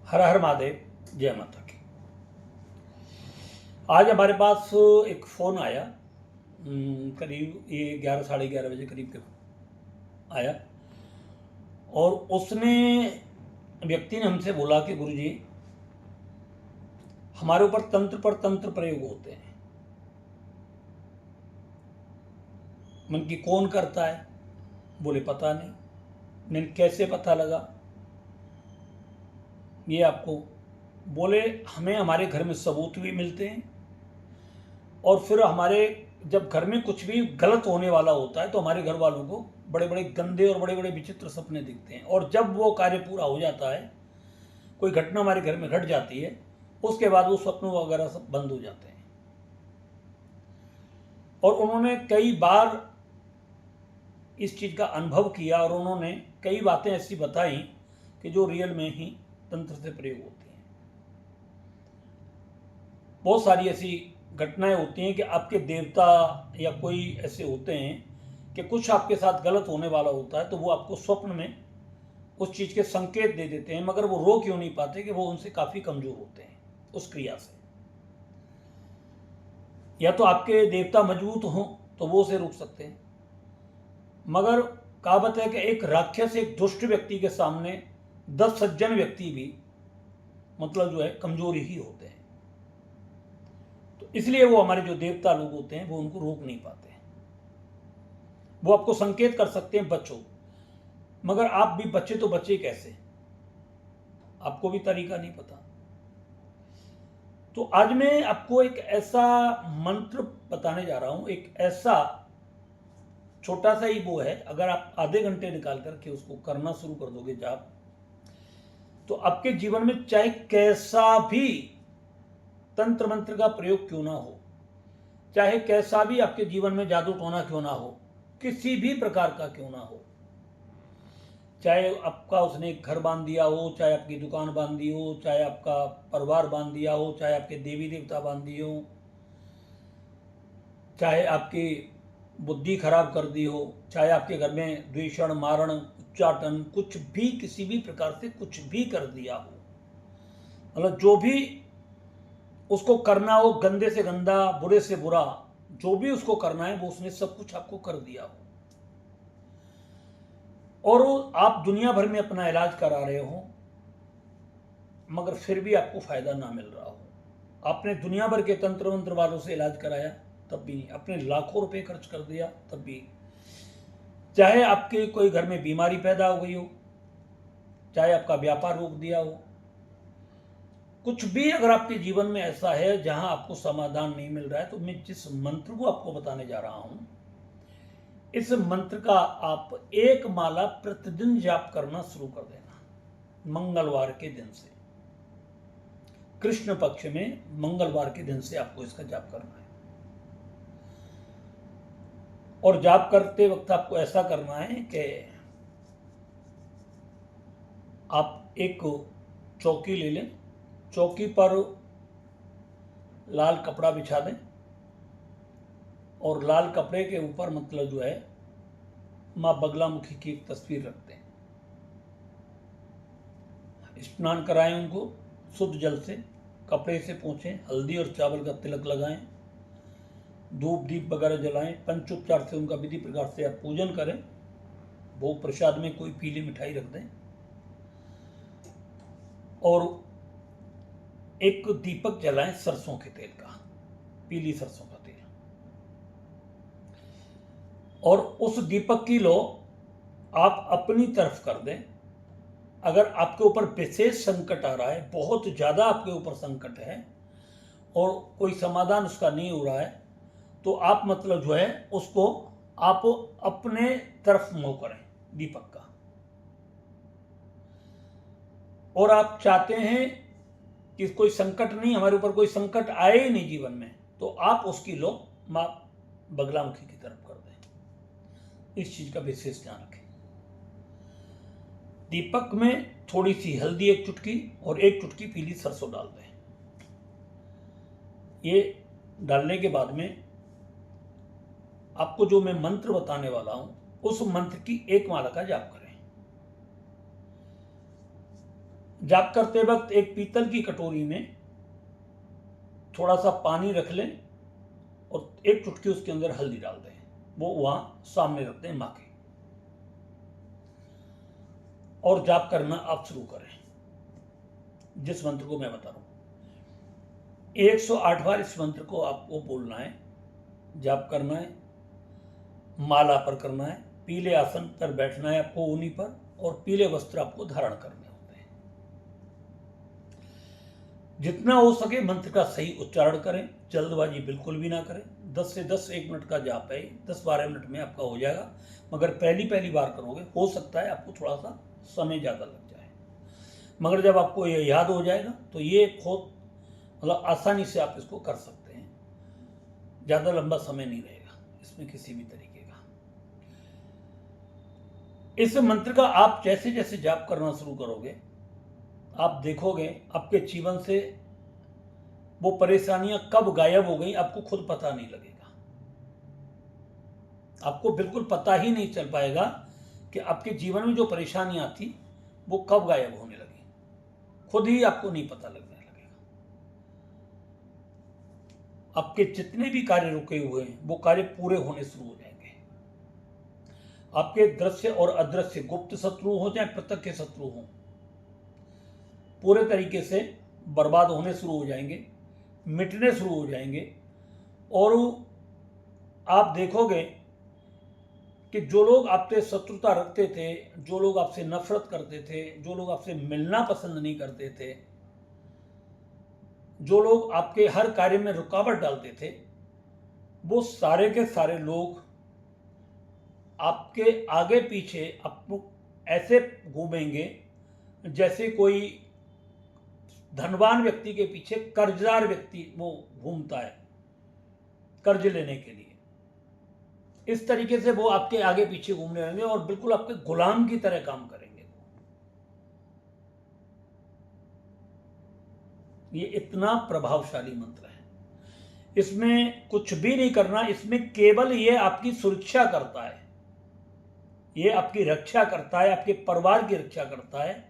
हर हर महादेव, जय माता की। आज हमारे पास एक फ़ोन आया, करीब ये 11 साढ़े 11 बजे करीब के आया, और उसने व्यक्ति ने हमसे बोला कि गुरुजी, हमारे ऊपर तंत्र पर तंत्र प्रयोग होते हैं। मन की कौन करता है? बोले पता नहीं। मैंने कैसे पता लगा ये आपको? बोले हमें हमारे घर में सबूत भी मिलते हैं, और फिर हमारे जब घर में कुछ भी गलत होने वाला होता है तो हमारे घर वालों को बड़े बड़े गंदे और बड़े बड़े विचित्र सपने दिखते हैं, और जब वो कार्य पूरा हो जाता है, कोई घटना हमारे घर में घट जाती है, उसके बाद वो स्वप्न वगैरह सब बंद हो जाते हैं। और उन्होंने कई बार इस चीज़ का अनुभव किया, और उन्होंने कई बातें ऐसी बताई कि जो रियल में ही तंत्र से प्रयोग होती हैं। बहुत सारी ऐसी घटनाएं होती हैं कि आपके देवता या कोई ऐसे होते हैं कि कुछ आपके साथ गलत होने वाला होता है, तो वो आपको स्वप्न में उस चीज़ के संकेत दे देते हैं, मगर वो रो क्यों नहीं पाते कि वो उनसे काफ़ी कमज़ोर होते हैं उस क्रिया से। या तो आपके देवता मजबूत हों तो वो उसे रोक सकते हैं, मगर कहावत है कि एक राक्षस, एक दुष्ट व्यक्ति के सामने 10 सज्जन व्यक्ति भी मतलब जो है कमजोरी ही होते हैं। तो इसलिए वो हमारे जो देवता लोग होते हैं वो उनको रोक नहीं पाते हैं। वो आपको संकेत कर सकते हैं बचो, मगर आप भी बचे तो बचे कैसे? आपको भी तरीका नहीं पता। तो आज मैं आपको एक ऐसा मंत्र बताने जा रहा हूं, एक ऐसा छोटा सा ही वो है, अगर आप आधे घंटे निकाल करके उसको करना शुरू कर दोगे जाप, तो आपके जीवन में चाहे कैसा भी तंत्र मंत्र का प्रयोग क्यों ना हो, चाहे कैसा भी आपके जीवन में जादू टोना क्यों ना हो, किसी भी प्रकार का क्यों ना हो, चाहे आपका उसने घर बांध दिया हो, चाहे आपकी दुकान बांध दी हो, चाहे आपका परिवार बांध दिया हो, चाहे आपके देवी देवता बांध दिए हो, चाहे आपकी बुद्धि खराब कर दी हो, चाहे आपके घर में द्वेषण, मारण, उच्चाटन, कुछ भी किसी भी प्रकार से कुछ भी कर दिया हो, मतलब जो भी उसको करना हो, गंदे से गंदा, बुरे से बुरा, जो भी उसको करना है वो उसने सब कुछ आपको कर दिया हो, और आप दुनिया भर में अपना इलाज करा रहे हो, मगर फिर भी आपको फायदा ना मिल रहा हो। आपने दुनिया भर के तंत्र मंत्र वालों से इलाज कराया तब भी नहीं, आपने लाखों रुपए खर्च कर दिया तब भी, चाहे आपके कोई घर में बीमारी पैदा हो गई हो, चाहे आपका व्यापार रोक दिया हो, कुछ भी अगर आपके जीवन में ऐसा है जहां आपको समाधान नहीं मिल रहा है, तो मैं जिस मंत्र को आपको बताने जा रहा हूं, इस मंत्र का आप एक माला प्रतिदिन जाप करना शुरू कर देना, मंगलवार के दिन से। कृष्ण पक्ष में मंगलवार के दिन से आपको इसका जाप करना है, और जाप करते वक्त आपको ऐसा करना है कि आप एक चौकी ले लें, चौकी पर लाल कपड़ा बिछा दें, और लाल कपड़े के ऊपर मतलब जो है माँ बगलामुखी की एक तस्वीर रख दें। स्नान कराएं उनको शुद्ध जल से, कपड़े से पोंछें, हल्दी और चावल का तिलक लगाएं, धूप दीप वगैरह जलाएं, पंचोपचार से उनका विधि प्रकार से आप पूजन करें, भोग प्रसाद में कोई पीली मिठाई रख दें, और एक दीपक जलाएं सरसों के तेल का, पीली सरसों का तेल, और उस दीपक की लो आप अपनी तरफ कर दें। अगर आपके ऊपर विशेष संकट आ रहा है, बहुत ज़्यादा आपके ऊपर संकट है और कोई समाधान उसका नहीं हो रहा है, तो आप मतलब जो है उसको आप अपने तरफ मुंह करें दीपक का, और आप चाहते हैं कि कोई संकट नहीं, हमारे ऊपर कोई संकट आए ही नहीं जीवन में, तो आप उसकी लो माँ बगलामुखी की तरफ कर दें। इस चीज का विशेष ध्यान रखें। दीपक में थोड़ी सी हल्दी एक चुटकी और एक चुटकी पीली सरसों डाल दें। ये डालने के बाद में आपको जो मैं मंत्र बताने वाला हूं, उस मंत्र की एक माला का जाप करें। जाप करते वक्त एक पीतल की कटोरी में थोड़ा सा पानी रख लें और एक चुटकी उसके अंदर हल्दी डाल दें, वो वहां सामने रख दें मां के, और जाप करना आप शुरू करें जिस मंत्र को मैं बता रहा हूं। 108 बार इस मंत्र को आपको बोलना है, जाप करना है, माला पर करना है, पीले आसन पर बैठना है आपको ऊनी पर, और पीले वस्त्र आपको धारण करने होते हैं। जितना हो सके मंत्र का सही उच्चारण करें, जल्दबाजी बिल्कुल भी ना करें। 10 से 10 1 मिनट का जाप है, 10-12 मिनट में आपका हो जाएगा। मगर पहली बार करोगे, हो सकता है आपको थोड़ा सा समय ज़्यादा लग जाए, मगर जब आपको ये याद हो जाएगा तो ये बहुत मतलब आसानी से आप इसको कर सकते हैं। ज़्यादा लंबा समय नहीं रहेगा इसमें किसी भी तरीके का। इस मंत्र का आप जैसे जैसे जाप करना शुरू करोगे, आप देखोगे आपके जीवन से वो परेशानियां कब गायब हो गई आपको खुद पता नहीं लगेगा। आपको बिल्कुल पता ही नहीं चल पाएगा कि आपके जीवन में जो परेशानियां थी वो कब गायब होने लगी, खुद ही आपको नहीं पता लगने लगेगा। आपके जितने भी कार्य रुके हुए हैं वो कार्य पूरे होने शुरू हो जाएंगे। आपके दृश्य और अदृश्य गुप्त शत्रु हो चाहे प्रत्यक्ष शत्रु हो, पूरे तरीके से बर्बाद होने शुरू हो जाएंगे, मिटने शुरू हो जाएंगे। और आप देखोगे कि जो लोग आपसे शत्रुता रखते थे, जो लोग आपसे नफरत करते थे, जो लोग आपसे मिलना पसंद नहीं करते थे, जो लोग आपके हर कार्य में रुकावट डालते थे, वो सारे के सारे लोग आपके आगे पीछे आपको ऐसे घूमेंगे जैसे कोई धनवान व्यक्ति के पीछे कर्जदार व्यक्ति वो घूमता है कर्ज लेने के लिए। इस तरीके से वो आपके आगे पीछे घूमने रहेंगे और बिल्कुल आपके गुलाम की तरह काम करेंगे। ये इतना प्रभावशाली मंत्र है, इसमें कुछ भी नहीं करना, इसमें केवल ये आपकी सुरक्षा करता है, ये आपकी रक्षा करता है, आपके परिवार की रक्षा करता है।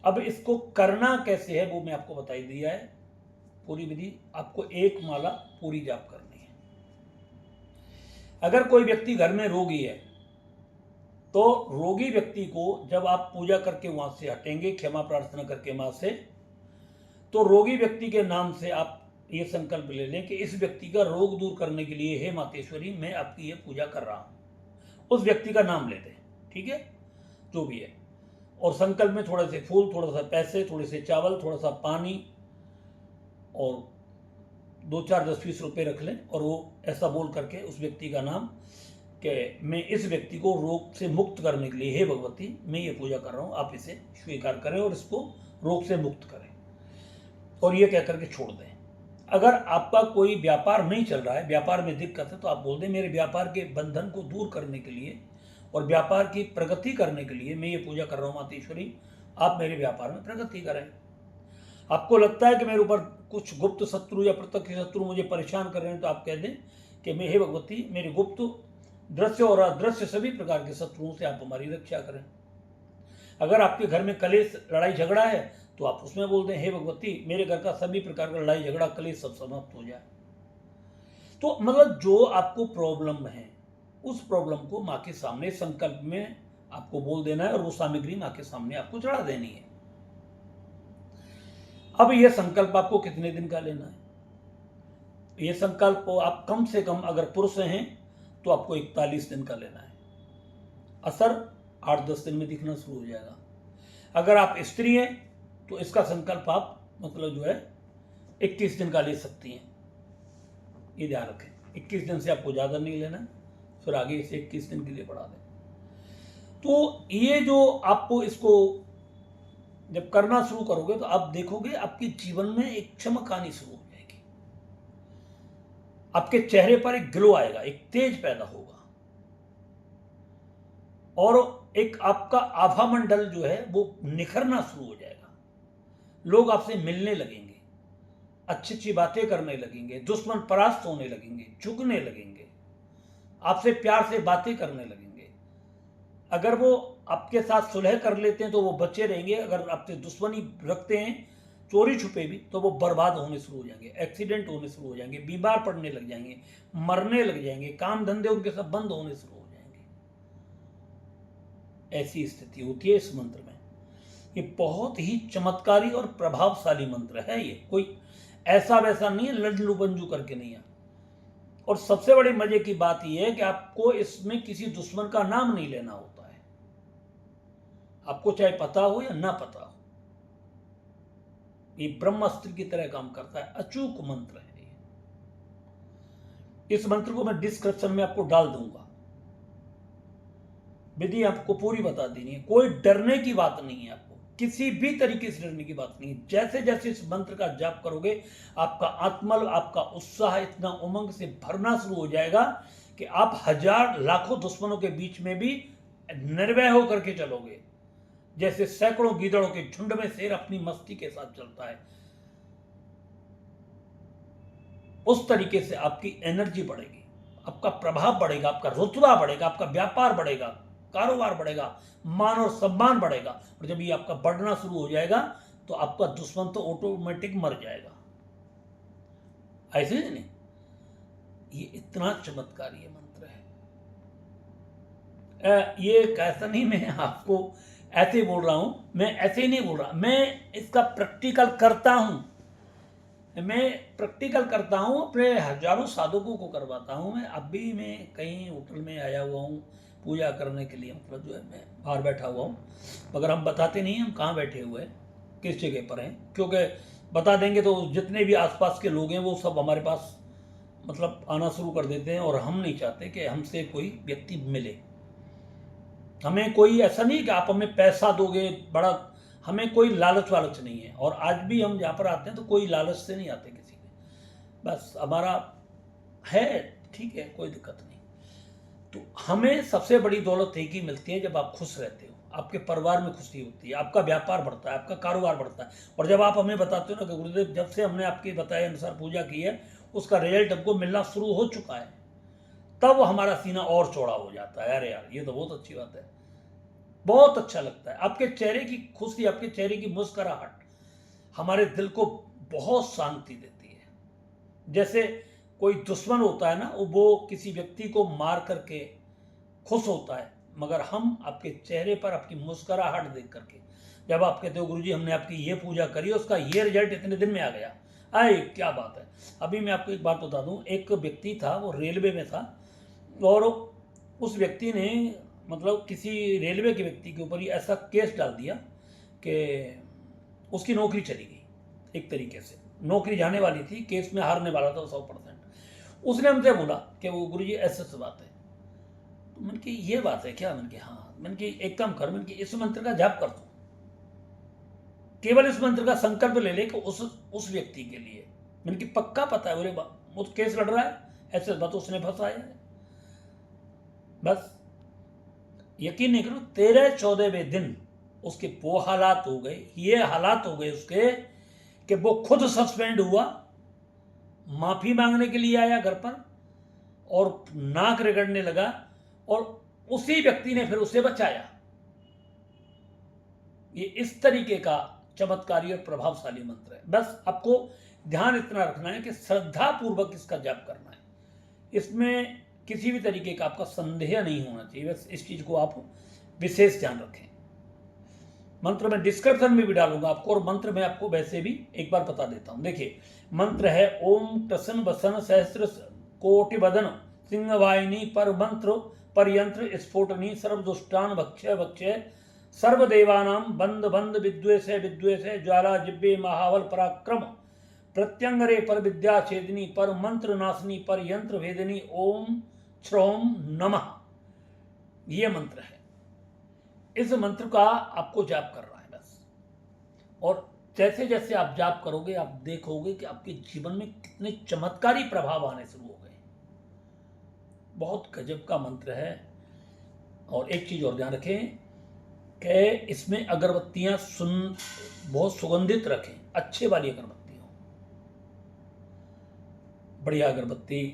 अब इसको करना कैसे है वो मैं आपको बता ही दिया है, पूरी विधि। आपको एक माला पूरी जाप करनी है। अगर कोई व्यक्ति घर में रोगी है तो रोगी व्यक्ति को जब आप पूजा करके वहां से हटेंगे, क्षमा प्रार्थना करके मां से, तो रोगी व्यक्ति के नाम से आप ये संकल्प ले लें कि इस व्यक्ति का रोग दूर करने के लिए हे मातेश्वरी मैं आपकी ये पूजा कर रहा हूं। उस व्यक्ति का नाम लेते, ठीक है, जो भी है। और संकल्प में थोड़े से फूल, थोड़ा सा पैसे, थोड़े से चावल, थोड़ा सा पानी और 2-4 10-20 रुपये रख लें, और वो ऐसा बोल करके उस व्यक्ति का नाम कि मैं इस व्यक्ति को रोग से मुक्त करने के लिए हे भगवती मैं ये पूजा कर रहा हूँ, आप इसे स्वीकार करें और इसको रोग से मुक्त करें, और ये कह करके छोड़ दें। अगर आपका कोई व्यापार नहीं चल रहा है, व्यापार में दिक्कत है, तो आप बोल दें मेरे व्यापार के बंधन को दूर करने के लिए और व्यापार की प्रगति करने के लिए मैं ये पूजा कर रहा हूँ मातेश्वरी, आप मेरे व्यापार में प्रगति करें। आपको लगता है कि मेरे ऊपर कुछ गुप्त शत्रु या प्रत्यक्ष शत्रु मुझे परेशान कर रहे हैं, तो आप कह दें कि मैं हे भगवती मेरे गुप्त दृश्य और अदृश्य सभी प्रकार के शत्रुओं से आप हमारी रक्षा करें। अगर आपके घर में कलेश लड़ाई झगड़ा है तो आप उसमें बोल दें हे भगवती मेरे घर का सभी प्रकार का लड़ाई झगड़ा कलेश सब समाप्त हो जाए। तो मतलब जो आपको प्रॉब्लम है उस प्रॉब्लम को माँ के सामने संकल्प में आपको बोल देना है और वो सामग्री माँ के सामने आपको चढ़ा देनी है। अब यह संकल्प आपको कितने दिन का लेना है? यह संकल्प आप कम से कम अगर पुरुष हैं तो आपको 41 दिन का लेना है। असर 8-10 दिन में दिखना शुरू हो जाएगा। अगर आप स्त्री हैं तो इसका संकल्प आप मतलब जो है 21 दिन का ले सकती हैं। ये ध्यान रखें, 21 दिन से आपको ज़्यादा नहीं लेना, फिर आगे इसे 21 दिन के लिए बढ़ा दें। तो ये जो आपको इसको जब करना शुरू करोगे तो आप देखोगे आपके जीवन में एक चमक आनी शुरू हो जाएगी, आपके चेहरे पर एक ग्लो आएगा, एक तेज पैदा होगा, और एक आपका आभा मंडल जो है वो निखरना शुरू हो जाएगा। लोग आपसे मिलने लगेंगे, अच्छी अच्छी बातें करने लगेंगे, दुश्मन परास्त होने लगेंगे, झुकने लगेंगे, आपसे प्यार से बातें करने लगेंगे। अगर वो आपके साथ सुलह कर लेते हैं तो वो बचे रहेंगे, अगर आपसे दुश्मनी रखते हैं चोरी छुपे भी तो वो बर्बाद होने शुरू हो जाएंगे, एक्सीडेंट होने शुरू हो जाएंगे, बीमार पड़ने लग जाएंगे, मरने लग जाएंगे, काम धंधे उनके सब बंद होने शुरू हो जाएंगे। ऐसी स्थिति होती है इस मंत्र में। ये बहुत ही चमत्कारी और प्रभावशाली मंत्र है। ये कोई ऐसा वैसा नहीं है, लड्डू बंजू करके नहीं है। और सबसे बड़ी मजे की बात यह है कि आपको इसमें किसी दुश्मन का नाम नहीं लेना होता है, आपको चाहे पता हो या ना पता हो। ये ब्रह्मास्त्र की तरह काम करता है, अचूक मंत्र है ये। इस मंत्र को मैं डिस्क्रिप्शन में आपको डाल दूंगा, विधि आपको पूरी बता देनी है। कोई डरने की बात नहीं है, आपको किसी भी तरीके से डरने की बात नहीं है। जैसे जैसे इस मंत्र का जाप करोगे आपका आत्मबल, आपका उत्साह इतना उमंग से भरना शुरू हो जाएगा कि आप हजार लाखों दुश्मनों के बीच में भी निर्भय होकर के चलोगे, जैसे सैकड़ों गीदड़ों के झुंड में शेर अपनी मस्ती के साथ चलता है। उस तरीके से आपकी एनर्जी बढ़ेगी, आपका प्रभाव बढ़ेगा, आपका रुतबा बढ़ेगा, आपका व्यापार बढ़ेगा, कारोबार बढ़ेगा, मान और सम्मान बढ़ेगा। और जब ये आपका बढ़ना शुरू हो जाएगा तो आपका दुश्मन तो ऑटोमेटिक मर जाएगा। ऐसे नहीं, ये इतना चमत्कारी मंत्र है। ये कैसा नहीं, मैं आपको ऐसे ही बोल रहा हूं, मैं ऐसे ही नहीं बोल रहा, मैं इसका प्रैक्टिकल करता हूं। मैं प्रैक्टिकल करता हूं, अपने हजारों साधकों को करवाता हूं। मैं अभी मैं कहीं होटल में आया हुआ हूं पूजा करने के लिए, मतलब जो है मैं बाहर बैठा हुआ हूँ, मगर हम बताते नहीं हम कहाँ बैठे हुए हैं, किस जगह पर हैं, क्योंकि बता देंगे तो जितने भी आसपास के लोग हैं वो सब हमारे पास मतलब आना शुरू कर देते हैं, और हम नहीं चाहते कि हमसे कोई व्यक्ति मिले। हमें कोई ऐसा नहीं कि आप हमें पैसा दोगे बड़ा, हमें कोई लालच वालच नहीं है। और आज भी हम जहाँ पर आते हैं तो कोई लालच से नहीं आते किसी के, बस हमारा है, ठीक है, कोई दिक्कत नहीं। तो हमें सबसे बड़ी दौलत एक ही मिलती है जब आप खुश रहते हो, आपके परिवार में खुशी होती है, आपका व्यापार बढ़ता है, आपका कारोबार बढ़ता है। और जब आप हमें बताते हो ना कि गुरुदेव जब से हमने आपके बताए अनुसार पूजा की है उसका रिजल्ट हमको मिलना शुरू हो चुका है, तब हमारा सीना और चौड़ा हो जाता है। अरे यार ये तो बहुत अच्छी बात है, बहुत अच्छा लगता है। आपके चेहरे की खुशी, आपके चेहरे की मुस्कुराहट हमारे दिल को बहुत शांति देती है। जैसे कोई दुश्मन होता है ना, वो किसी व्यक्ति को मार करके खुश होता है, मगर हम आपके चेहरे पर आपकी मुस्कुराहट देख करके, जब आप कहते हो गुरुजी हमने आपकी ये पूजा करी, उसका ये रिजल्ट इतने दिन में आ गया, अरे क्या बात है। अभी मैं आपको एक बात बता दूं, एक व्यक्ति था, वो रेलवे में था, और उस व्यक्ति ने मतलब किसी रेलवे के व्यक्ति के ऊपर ही ऐसा केस डाल दिया कि उसकी नौकरी चली गई। एक तरीके से नौकरी जाने वाली थी, केस में हारने वाला था 100%। उसने हमसे बोला कि वो गुरुजी ऐसे बात है। तो मैंने कि ये बात है क्या? मैंने कि हाँ। मैंने कि एक काम कर, मैंने कि इस मंत्र का जाप कर दो, केवल इस मंत्र का संकल्प ले ले कि उस व्यक्ति के लिए। मैंने कि पक्का पता है? बोले वो केस लड़ रहा है, ऐसे बात उसने फंसाया है। बस यकीन नहीं करो, 13-14वें दिन उसके वो हालात हो गए, ये हालात हो गए उसके कि वो खुद सस्पेंड हुआ, माफी मांगने के लिए आया घर पर, और नाक रगड़ने लगा, और उसी व्यक्ति ने फिर उसे बचाया। ये इस तरीके का चमत्कारी और प्रभावशाली मंत्र है। बस आपको ध्यान इतना रखना है कि श्रद्धा पूर्वक इसका जाप करना है, इसमें किसी भी तरीके का आपका संदेह नहीं होना चाहिए। बस इस चीज को आप विशेष ध्यान रखें। मंत्र में डिस्क्रिप्शन में भी डालूंगा आपको, और मंत्र में आपको वैसे भी एक बार बता देता हूं। देखिए मंत्र है ओम टसन बसन सहस्त्र कोटि बदन सिंह वाहिनी पर मंत्र पर यंत्र स्फोटनी सर्व दुष्टान भक्षय भक्षय सर्वदेवानाम बंद बंद विद्वेषय विद्वेषय ज्वाला जिब्बे महावल पराक्रम प्रत्यंगरे पर विद्या छेदनी पर मंत्र नाशनी पर यंत्र भेदनी ओम श्रोम नमः। ये मंत्र है। इस मंत्र का आपको जाप करना है बस, और जैसे जैसे आप जाप करोगे आप देखोगे कि आपके जीवन में कितने चमत्कारी प्रभाव आने शुरू हो गए। बहुत गजब का मंत्र है। और एक चीज और ध्यान रखें कि इसमें अगरबत्तियां बहुत सुगंधित रखें, अच्छे वाली अगरबत्ती हो, बढ़िया अगरबत्ती।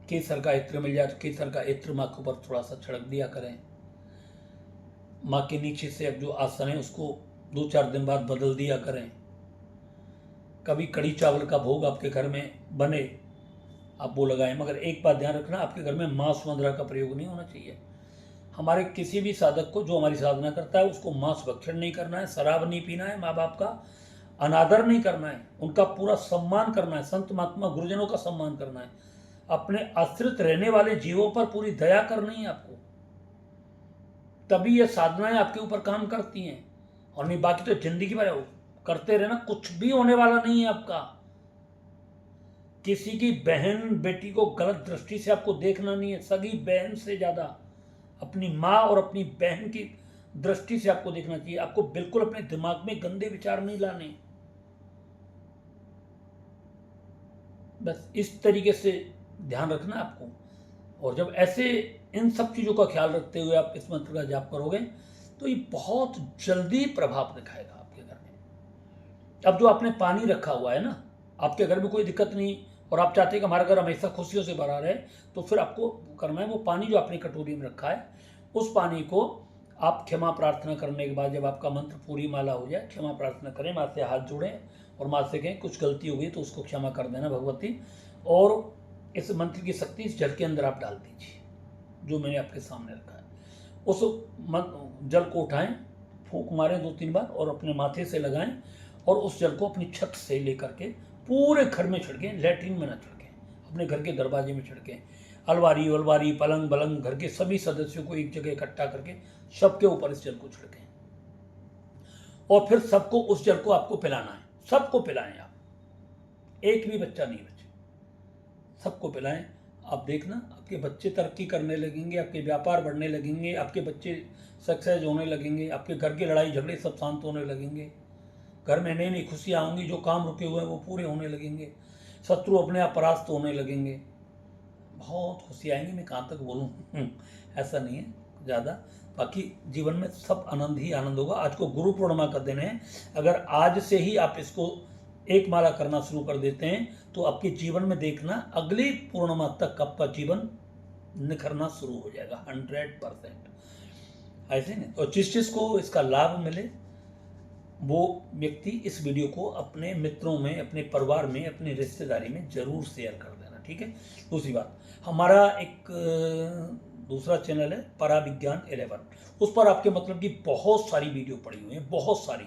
केसर का इत्र मिल जाए तो केसर का इत्र आंखों पर थोड़ा सा छिड़क दिया करें। माँ के नीचे से जो आसन है उसको 2-4 दिन बाद बदल दिया करें। कभी कड़ी चावल का भोग आपके घर में बने, आप वो लगाएं, मगर एक बात ध्यान रखना, आपके घर में मांस मदिरा का प्रयोग नहीं होना चाहिए। हमारे किसी भी साधक को, जो हमारी साधना करता है, उसको मांस भक्षण नहीं करना है, शराब नहीं पीना है, माँ बाप का अनादर नहीं करना है, उनका पूरा सम्मान करना है, संत महात्मा गुरुजनों का सम्मान करना है, अपने आश्रित रहने वाले जीवों पर पूरी दया करनी है आपको, तभी ये साधनाएं आपके ऊपर काम करती हैं। और नहीं बाकी तो जिंदगी भर करते रहना, कुछ भी होने वाला नहीं है आपका। किसी की बहन बेटी को गलत दृष्टि से आपको देखना नहीं है, सगी बहन से ज्यादा अपनी माँ और अपनी बहन की दृष्टि से आपको देखना चाहिए। आपको बिल्कुल अपने दिमाग में गंदे विचार नहीं लाने, बस इस तरीके से ध्यान रखना आपको। और जब ऐसे इन सब चीज़ों का ख्याल रखते हुए आप इस मंत्र का जाप करोगे तो ये बहुत जल्दी प्रभाव दिखाएगा आपके घर में। अब जो आपने पानी रखा हुआ है ना, आपके घर में कोई दिक्कत नहीं और आप चाहते हैं कि हमारा घर हमेशा खुशियों से भरा रहे, तो फिर आपको करना है, वो पानी जो आपने कटोरी में रखा है, उस पानी को आप क्षमा प्रार्थना करने के बाद, जब आपका मंत्र पूरी माला हो जाए, क्षमा प्रार्थना करें, माँ से हाथ जोड़ें और माँ से कहें कुछ गलती हो गई तो उसको क्षमा कर देना भगवती, और इस मंत्र की शक्ति इस जल के अंदर आप डाल दीजिए जो मैंने आपके सामने रखा है। उस जल को उठाएं, फूंक मारें 2-3 बार और अपने माथे से लगाएं, और उस जल को अपनी छत से लेकर के पूरे घर में छिड़कें, लैट्रिन में ना छिड़कें, अपने घर के दरवाजे में छिड़कें, अलमारी वलवारी पलंग बलंग घर के सभी सदस्यों को एक जगह इकट्ठा करके सबके ऊपर इस जल को छिड़कें, और फिर सबको उस जल को आपको पिलाना है। सबको पिलाएं आप, एक भी बच्चा नहीं बचे, सबको पिलाएं। आप देखना आपके बच्चे तरक्की करने लगेंगे, आपके व्यापार बढ़ने लगेंगे, आपके बच्चे सक्सेस होने लगेंगे, आपके घर की लड़ाई झगड़े सब शांत होने लगेंगे, घर में नई नई खुशियाँ आएंगी, जो काम रुके हुए हैं वो पूरे होने लगेंगे, शत्रु अपने आप परास्त होने लगेंगे, बहुत खुशी आएंगी। मैं कहाँ तक बोलूँ, ऐसा नहीं है ज़्यादा, बाकी जीवन में सब आनंद ही आनंद होगा। आज को गुरु पूर्णिमा का दिन है, अगर आज से ही आप इसको एक माला करना शुरू कर देते हैं तो आपके जीवन में देखना अगली पूर्णिमा तक आपका जीवन निखरना शुरू हो जाएगा 100%। ऐसे नहीं, और जिसको इसका लाभ मिले वो व्यक्ति इस वीडियो को अपने मित्रों में, अपने परिवार में, अपनी रिश्तेदारी में जरूर शेयर कर देना, ठीक है। दूसरी बात, हमारा एक दूसरा चैनल है पराविज्ञान 11, उस पर आपके मतलब की बहुत सारी वीडियो पड़ी हुई है, बहुत सारी।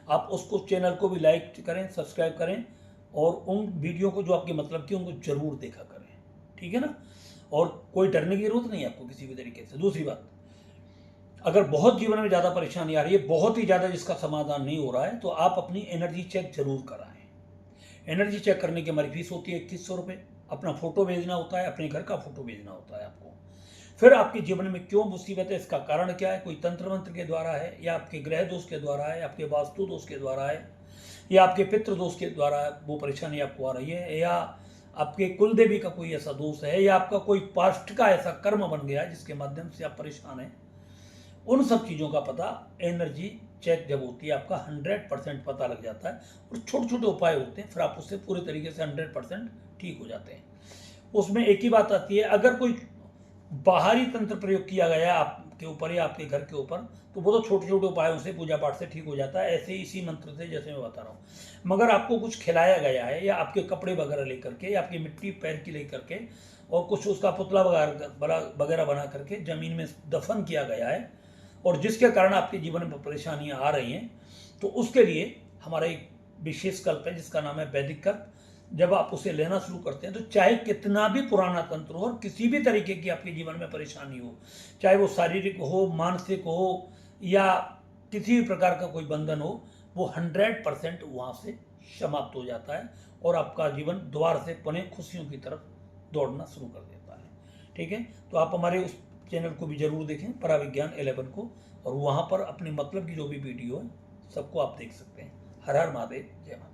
आप उसको चैनल को भी लाइक करें, सब्सक्राइब करें, और उन वीडियो को जो आपके मतलब की उनको जरूर देखा करें, ठीक है ना। और कोई डरने की जरूरत नहीं है आपको किसी भी तरीके से। दूसरी बात, अगर बहुत जीवन में ज़्यादा परेशानी आ रही है, बहुत ही ज़्यादा जिसका समाधान नहीं हो रहा है, तो आप अपनी एनर्जी चेक जरूर कराएं। एनर्जी चेक करने की हमारी फीस होती है 2100 रुपये। अपना फोटो भेजना होता है, अपने घर का फोटो भेजना होता है आपको। फिर आपके जीवन में क्यों मुसीबत है, इसका कारण क्या है, कोई तंत्र मंत्र के द्वारा है, या आपके ग्रह दोष के द्वारा है, आपके वास्तु दोष के द्वारा है, या आपके पितृ दोष के द्वारा वो परेशानी आपको आ रही है, या आपके कुल देवी का कोई ऐसा दोष है, या आपका कोई पास्ट का ऐसा कर्म बन गया है जिसके माध्यम से आप परेशान हैं, उन सब चीज़ों का पता एनर्जी चेक जब होती है आपका 100% पता लग जाता है, और छोटे छोटे उपाय होते हैं, फिर आप उससे पूरे तरीके से 100% ठीक हो जाते हैं। उसमें एक ही बात आती है, अगर कोई बाहरी तंत्र प्रयोग किया गया आपके ऊपर या आपके घर के ऊपर, तो वो तो छोटे छोटे उपायों से, पूजा पाठ से ठीक हो जाता है, ऐसे इसी मंत्र से जैसे मैं बता रहा हूँ। मगर आपको कुछ खिलाया गया है, या आपके कपड़े वगैरह लेकर के, या आपकी मिट्टी पैर की लेकर के, और कुछ उसका पुतला वगैरह बना करके ज़मीन में दफन किया गया है, और जिसके कारण आपके जीवन में परेशानियां आ रही हैं, तो उसके लिए हमारा एक विशेष कल्प है जिसका नाम है वैदिक कल्प। जब आप उसे लेना शुरू करते हैं तो चाहे कितना भी पुराना तंत्र हो और किसी भी तरीके की आपके जीवन में परेशानी हो, चाहे वो शारीरिक हो, मानसिक हो, या किसी भी प्रकार का कोई बंधन हो, वो 100% वहाँ से समाप्त हो जाता है, और आपका जीवन दोबारा से पुनः खुशियों की तरफ दौड़ना शुरू कर देता है, ठीक है। तो आप हमारे उस चैनल को भी जरूर देखें, पराविज्ञान 11 को, और वहाँ पर अपने मतलब की जो भी वीडियो है सबको आप देख सकते हैं। हर हर महादेव, जय माता।